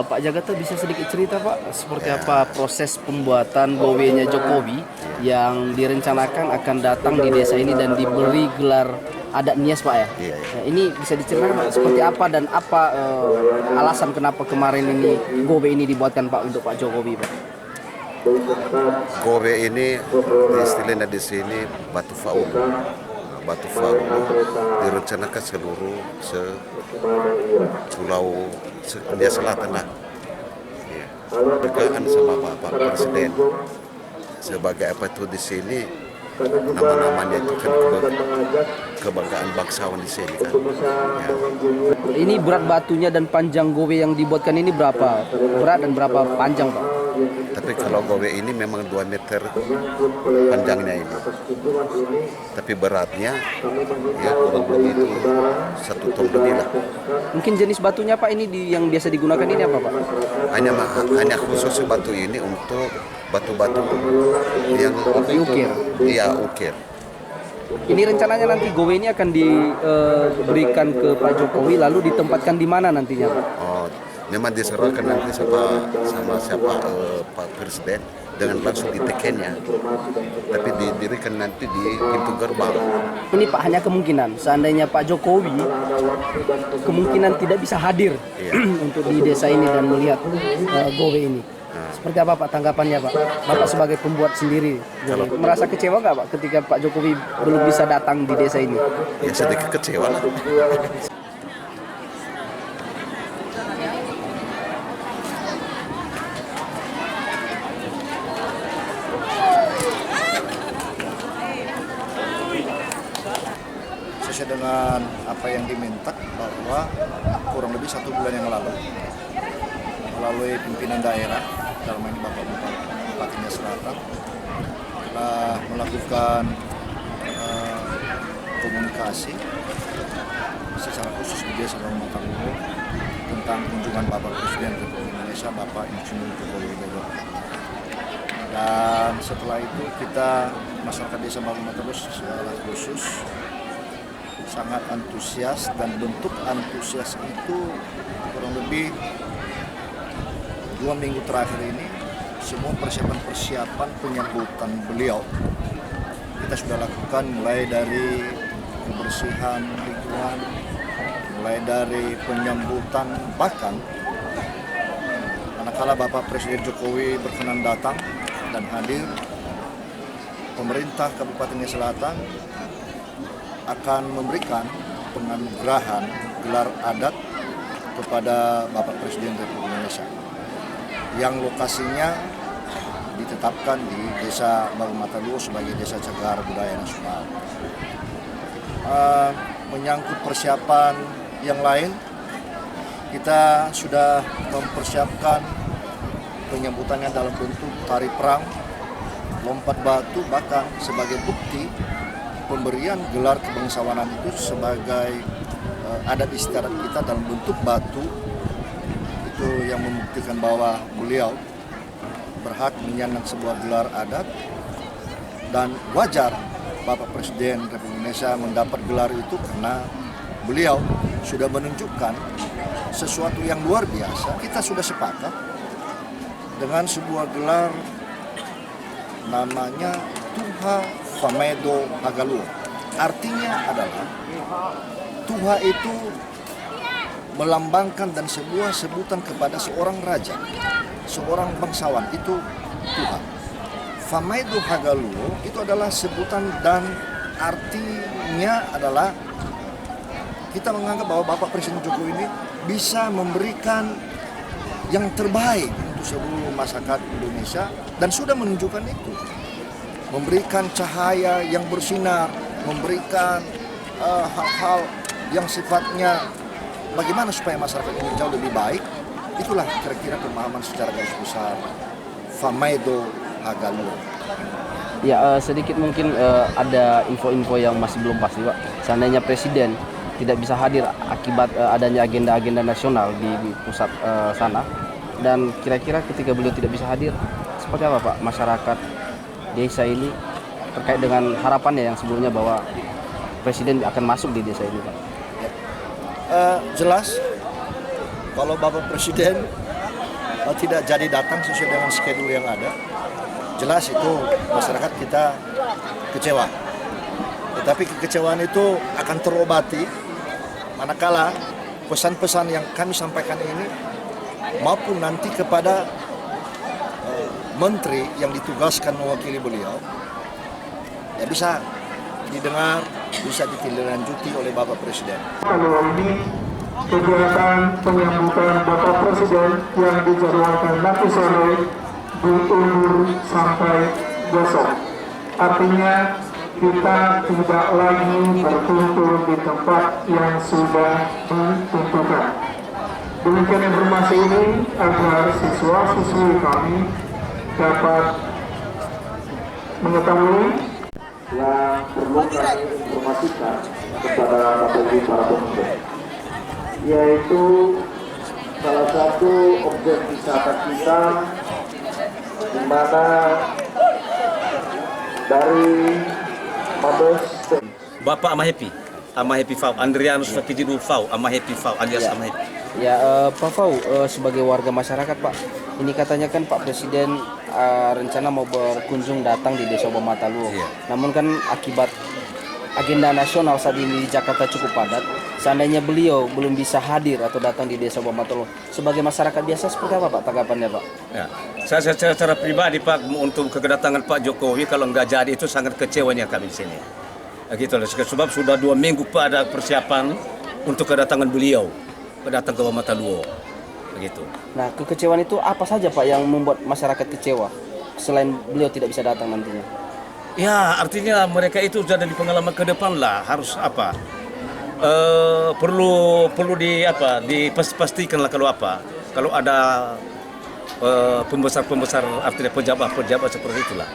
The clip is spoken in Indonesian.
Pak Jagata bisa sedikit cerita Pak, seperti apa proses pembuatan gowe-nya Jokowi yang direncanakan akan datang di desa ini dan diberi gelar adat Nias Pak ya? Nah, ini bisa diceritakan Pak, seperti apa dan apa alasan kenapa kemarin ini gowe ini dibuatkan Pak untuk Pak Jokowi Pak? Gowe ini istilahnya di sini batu faul. Batu faul direncanakan seluruh pulau India Selatan lah. Ya. Berkaitan sama Bapak Presiden sebagai apa itu di sini nama-namanya itu kan kebanggaan bangsawan di sini kan. Ya. Ini berat batunya dan panjang gowe yang dibuatkan ini berapa berat dan berapa panjang Pak? Tapi kalau gowe ini memang 2 meter panjangnya ini. Tapi beratnya ya kurang lebih itu 1 ton lebih lah. Mungkin jenis batunya Pak ini yang biasa digunakan ini apa Pak? Hanya khusus batu ini untuk batu-batu yang diukir. Iya, ukir. Ini rencananya nanti gowe ini akan diberikan ke Pak Jokowi lalu ditempatkan di mana nantinya Pak? Oh, memang diserahkan nanti sama siapa Pak Presiden dengan langsung ditekennya, tapi didirikan nanti di pintu gerbang. Ini Pak hanya kemungkinan, seandainya Pak Jokowi kemungkinan tidak bisa hadir untuk di desa ini dan melihat gowe ini. Seperti apa Pak tanggapannya Pak? Bapak sebagai pembuat sendiri, merasa kecewa nggak Pak ketika Pak Jokowi belum bisa datang di desa ini? Ya sedikit kecewa lah. Sesuai dengan apa yang diminta bahwa kurang lebih 1 bulan yang lalu melalui pimpinan daerah dalam ini Bapak Bupati Nias Selatan telah melakukan komunikasi secara khusus di Desa Barumatanggulo tentang kunjungan Bapak Presiden Republik Indonesia Bapak Insinyur Joko Widodo. Dan setelah itu kita masyarakat Desa Barumatanggulo secara khusus sangat antusias, dan bentuk antusias itu kurang lebih 2 minggu terakhir ini semua persiapan penyambutan beliau kita sudah lakukan, mulai dari kebersihan lingkungan, mulai dari penyambutan, bahkan manakala Bapak Presiden Jokowi berkenan datang dan hadir, pemerintah Kabupaten Nias Selatan akan memberikan penganugerahan gelar adat kepada Bapak Presiden Republik Indonesia yang lokasinya ditetapkan di Desa Barumatanggulo sebagai Desa Cagar Budaya Nasional. Menyangkut persiapan yang lain, kita sudah mempersiapkan penyambutannya dalam bentuk tari perang, lompat batu, bahkan sebagai bukti pemberian gelar kebangsawanan itu sebagai adat istiadat kita dalam bentuk batu, itu yang membuktikan bahwa beliau berhak menyandang sebuah gelar adat. Dan wajar Bapak Presiden Republik Indonesia mendapat gelar itu karena beliau sudah menunjukkan sesuatu yang luar biasa. Kita sudah sepakat dengan sebuah gelar namanya Tuha Famedo Hagaluo. Artinya adalah Tuha itu melambangkan dan sebuah sebutan kepada seorang raja, seorang bangsawan, itu Tuha. Famedo Hagaluo itu adalah sebutan dan artinya adalah kita menganggap bahwa Bapak Presiden Jokowi ini bisa memberikan yang terbaik untuk seluruh masyarakat Indonesia dan sudah menunjukkan itu. Memberikan cahaya yang bersinar, memberikan hal-hal yang sifatnya bagaimana supaya masyarakat ini jauh lebih baik. Itulah kira-kira pemahaman secara garis besar Famedo Hagaluo. Ya, sedikit mungkin ada info-info yang masih belum pasti, Pak. Seandainya Presiden tidak bisa hadir akibat adanya agenda-agenda nasional di pusat sana, dan kira-kira ketika beliau tidak bisa hadir, seperti apa Pak masyarakat desa ini terkait dengan harapannya yang sebelumnya bahwa Presiden akan masuk di desa ini, Pak? Jelas, kalau Bapak Presiden tidak jadi datang sesuai dengan schedule yang ada, jelas itu masyarakat kita kecewa. Tetapi kekecewaan itu akan terobati manakala pesan-pesan yang kami sampaikan ini maupun nanti kepada menteri yang ditugaskan mewakili beliau ya bisa didengar, bisa ditindaklanjuti oleh Bapak Presiden. Kalau ini kegiatan penyambutan Bapak Presiden yang dijadwalkan nanti sore diundur sampai besok. Artinya kita tidak lagi berkumpul di tempat yang sudah ditentukan. Demikian informasi ini agar siswa-siswi kami dapat mengetahui yang perlu kami informasikan kepada Bapak Ibu para pemuda, yaitu salah satu objek wisata kita di mana dari Mabes Bapak Ama Happy Fau, Andrianus Fakijidu Fau, Ama Happy Fau, alias Ama Happy. Ya, Pak Fau, sebagai warga masyarakat, Pak, ini katanya kan Pak Presiden rencana mau berkunjung datang di Desa Obamataluo. Iya. Namun kan akibat agenda nasional saat ini di Jakarta cukup padat, seandainya beliau belum bisa hadir atau datang di Desa Obamataluo, sebagai masyarakat biasa seperti apa Pak tanggapannya, Pak? Ya. Saya secara pribadi Pak, untuk kedatangan Pak Jokowi kalau nggak jadi itu sangat kecewanya kami di sini. Gitu loh, sebab sudah 2 minggu Pak ada persiapan untuk kedatangan beliau datang ke Obamataluo. Begitu. Nah, kekecewaan itu apa saja Pak yang membuat masyarakat kecewa selain beliau tidak bisa datang nantinya? Ya, artinya mereka itu sudah dari pengalaman ke depan lah, harus apa? Perlu dipastikan lah kalau ada pembesar artinya pejabat seperti itulah.